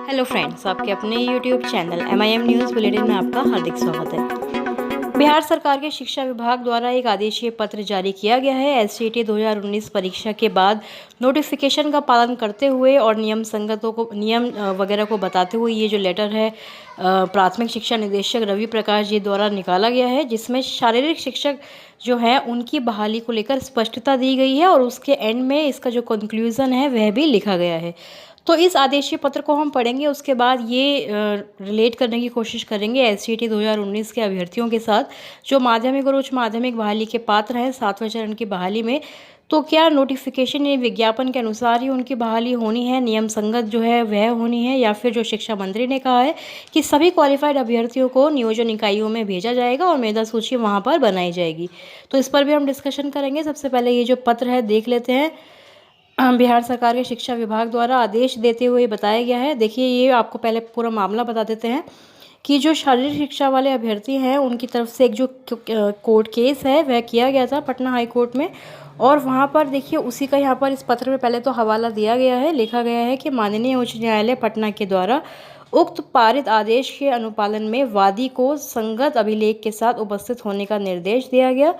Hello friends, आपके अपने YouTube channel MIM news bulletin में आपका हार्दिक स्वागत है। बिहार सरकार के शिक्षा विभाग द्वारा एक आदेशीय पत्र जारी किया गया है। SCET 2019 परीक्षा के बाद नोटिफिकेशन का पालन करते हुए और नियम वगैरह को बताते हुए ये जो लेटर है प्राथमिक शिक्षा निदेशक रवि प्रकाश जी द्वारा निकाला गया है, जिसमें शारीरिक शिक्षक जो है उनकी बहाली को लेकर स्पष्टता दी गई है और उसके एंड में इसका जो कंक्लूज़न है वह भी लिखा गया है। तो इस आदेशीय पत्र को हम पढ़ेंगे, उसके बाद ये रिलेट करने की कोशिश करेंगे SCET 2019 के अभ्यर्थियों के साथ जो माध्यमिक और उच्च माध्यमिक बहाली के पात्र हैं 7वें चरण की बहाली में। तो क्या नोटिफिकेशन या विज्ञापन के अनुसार ही उनकी बहाली होनी है, नियम संगत जो है वह होनी है, या फिर जो शिक्षा मंत्री ने कहा है कि सभी क्वालिफाइड अभ्यर्थियों को नियोजन इकाइयों में भेजा जाएगा और मेधा सूची वहाँ पर बनाई जाएगी। तो इस पर भी हम डिस्कशन करेंगे। सबसे पहले ये जो पत्र है देख लेते हैं। बिहार सरकार के शिक्षा विभाग द्वारा आदेश देते हुए बताया गया है। देखिए, ये आपको पहले पूरा मामला बता देते हैं कि जो शारीरिक शिक्षा वाले अभ्यर्थी हैं उनकी तरफ से एक जो कोर्ट केस है वह किया गया था पटना हाई कोर्ट में, और वहाँ पर देखिए उसी का यहाँ पर इस पत्र में पहले तो हवाला दिया गया है। लिखा गया है कि माननीय उच्च न्यायालय पटना के द्वारा उक्त पारित आदेश के अनुपालन में वादी को संगत अभिलेख के साथ उपस्थित होने का निर्देश दिया गया।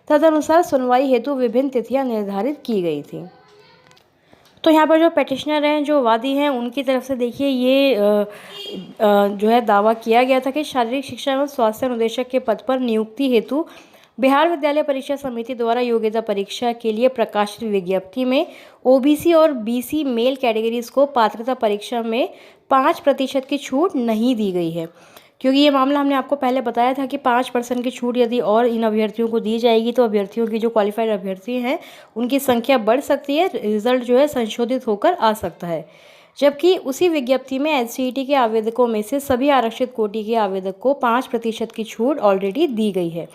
तदनुसार सुनवाई हेतु विभिन्न तिथियां निर्धारित की गई थी। तो यहाँ पर जो पेटिशनर हैं, जो वादी हैं, उनकी तरफ से देखिए ये जो है दावा किया गया था कि शारीरिक शिक्षा एवं स्वास्थ्य अनुदेशक के पद पर नियुक्ति हेतु बिहार विद्यालय परीक्षा समिति द्वारा योग्यता परीक्षा के लिए प्रकाशित विज्ञप्ति में OBC और BC मेल कैटेगरीज को पात्रता परीक्षा में 5% की छूट नहीं दी गई है, क्योंकि ये मामला हमने आपको पहले बताया था कि 5% की छूट यदि और इन अभ्यर्थियों को दी जाएगी तो अभ्यर्थियों की जो क्वालिफाइड अभ्यर्थी हैं उनकी संख्या बढ़ सकती है, रिजल्ट जो है संशोधित होकर आ सकता है। जबकि उसी विज्ञप्ति में SCET के आवेदकों में से सभी आरक्षित कोटि के आवेदक को 5% की छूट ऑलरेडी दी गई है।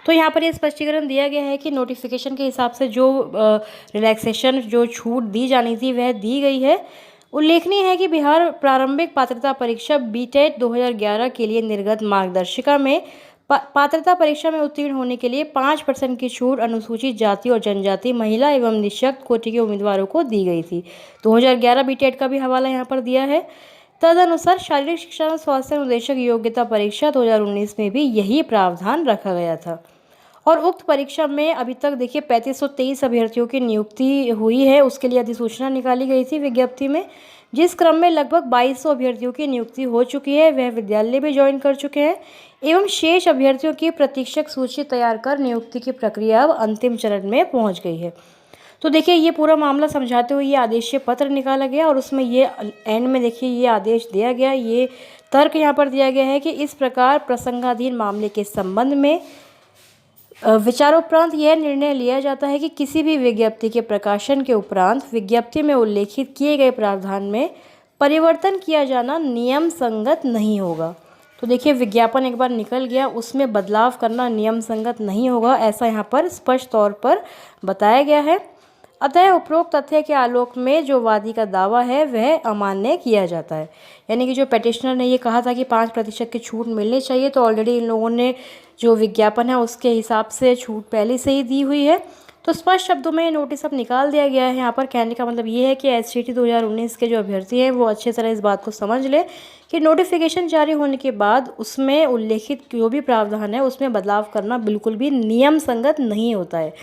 तो यहाँ पर ये स्पष्टीकरण दिया गया है कि नोटिफिकेशन के हिसाब से जो रिलैक्सेशन, जो छूट दी जानी थी वह दी गई है। उल्लेखनीय है कि बिहार प्रारंभिक पात्रता परीक्षा BTET 2011 के लिए निर्गत मार्गदर्शिका में पात्रता परीक्षा में उत्तीर्ण होने के लिए 5% की छूट अनुसूचित जाति और जनजाति, महिला एवं निःशक्त कोटि के उम्मीदवारों को दी गई थी। 2011 BTET का भी हवाला यहाँ पर दिया है। तदनुसार शारीरिक शिक्षा और स्वास्थ्य अनुदेशक योग्यता परीक्षा 2019 में भी यही प्रावधान रखा गया था। और उक्त परीक्षा में अभी तक देखिए 3523 अभ्यर्थियों की नियुक्ति हुई है। उसके लिए अधिसूचना निकाली गई थी विज्ञप्ति में, जिस क्रम में लगभग 2200 अभ्यर्थियों की नियुक्ति हो चुकी है, वह विद्यालय भी ज्वाइन कर चुके हैं एवं शेष अभ्यर्थियों की प्रतीक्षक सूची तैयार कर नियुक्ति की प्रक्रिया अब अंतिम चरण में पहुंच गई है। तो देखिए ये पूरा मामला समझाते हुए ये आदेशीय पत्र निकाला गया और उसमें ये एंड में देखिए ये आदेश दिया गया, ये तर्क यहाँ पर दिया गया है कि इस प्रकार प्रसंगाधीन मामले के संबंध में विचारोपरांत यह निर्णय लिया जाता है कि किसी भी विज्ञप्ति के प्रकाशन के उपरांत विज्ञप्ति में उल्लेखित किए गए प्रावधान में परिवर्तन किया जाना नियम संगत नहीं होगा। तो देखिए विज्ञापन एक बार निकल गया, उसमें बदलाव करना नियम संगत नहीं होगा, ऐसा यहाँ पर स्पष्ट तौर पर बताया गया है। अतः उपरोक्त तथ्य के आलोक में जो वादी का दावा है वह अमान्य किया जाता है। यानी कि जो पेटिशनर ने ये कहा था कि 5% की छूट मिलनी चाहिए, तो ऑलरेडी इन लोगों ने जो विज्ञापन है उसके हिसाब से छूट पहले से ही दी हुई है। तो स्पष्ट शब्दों में नोटिस अब निकाल दिया गया है। यहाँ पर कहने का मतलब ये है कि SCET 2019 के जो अभ्यर्थी हैं वो अच्छे तरह इस बात को समझ ले कि नोटिफिकेशन जारी होने के बाद उसमें उल्लेखित जो भी प्रावधान है उसमें बदलाव करना बिल्कुल भी नियम संगत नहीं होता है,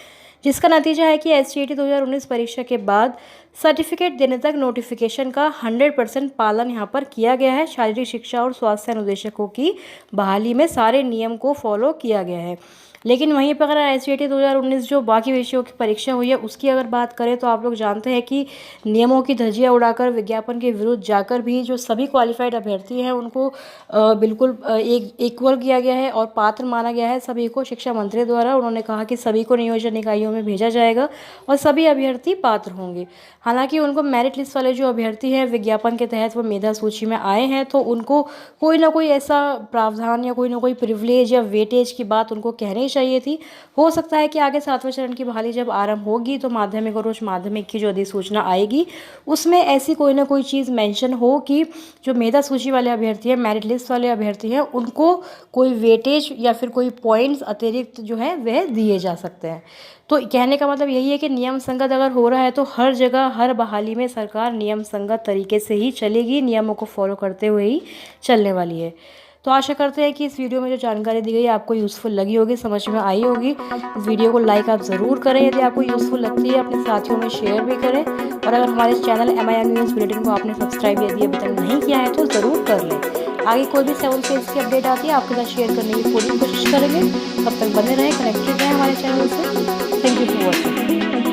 जिसका नतीजा है कि SCET 2019 परीक्षा के बाद सर्टिफिकेट देने तक नोटिफिकेशन का 100% पालन यहाँ पर किया गया है। शारीरिक शिक्षा और स्वास्थ्य अनुदेशकों की बहाली में सारे नियम को फॉलो किया गया है। लेकिन वहीं पर अगर SCET 2019 जो बाकी विषयों की परीक्षा हुई है उसकी अगर बात करें तो आप लोग जानते हैं कि नियमों की धज्जियां उड़ाकर विज्ञापन के विरुद्ध जाकर भी जो सभी क्वालिफाइड अभ्यर्थी हैं उनको बिल्कुल एक इक्वल किया गया है और पात्र माना गया है सभी को। शिक्षा मंत्री द्वारा उन्होंने कहा कि सभी को नियोजन इकाइयों में भेजा जाएगा और सभी अभ्यर्थी पात्र होंगे। हालांकि उनको मेरिट लिस्ट वाले जो अभ्यर्थी हैं विज्ञापन के तहत वो मेधा सूची में आए हैं, तो उनको कोई ना कोई ऐसा प्रावधान या कोई ना कोई प्रिविलेज या वेटेज की बात उनको कहनी चाहिए थी। हो सकता है कि आगे 7वें चरण की बहाली जब आरंभ होगी तो माध्यमिक और उच्च माध्यमिक की जो अधिसूचना आएगी उसमें ऐसी कोई ना कोई चीज़ मेंशन हो कि जो मेधा सूची वाले अभ्यर्थी हैं, मेरिट लिस्ट वाले अभ्यर्थी हैं, उनको कोई वेटेज या फिर कोई पॉइंट्स अतिरिक्त जो है वह दिए जा सकते हैं। तो कहने का मतलब यही है कि नियम संगत अगर हो रहा है तो हर जगह हर बहाली में सरकार नियम संगत तरीके से ही चलेगी, नियमों को फॉलो करते हुए ही चलने वाली है। तो आशा करते हैं कि इस वीडियो में जो जानकारी दी गई है आपको यूज़फुल लगी होगी, समझ में आई होगी। इस वीडियो को लाइक आप ज़रूर करें, यदि आपको यूज़फुल लगती है अपने साथियों में शेयर भी करें। और अगर हमारे चैनल MIM न्यूज़ बुलेटिन को आपने सब्सक्राइब यदि अभी तक नहीं किया है तो ज़रूर कर लें। आगे कोई भी 7 फेज़ की अपडेट आती है आपके साथ शेयर करने की पूरी कोशिश करेंगे। तब तक बने रहें, कनेक्टेड रहें हमारे चैनल से। Thank you for watching.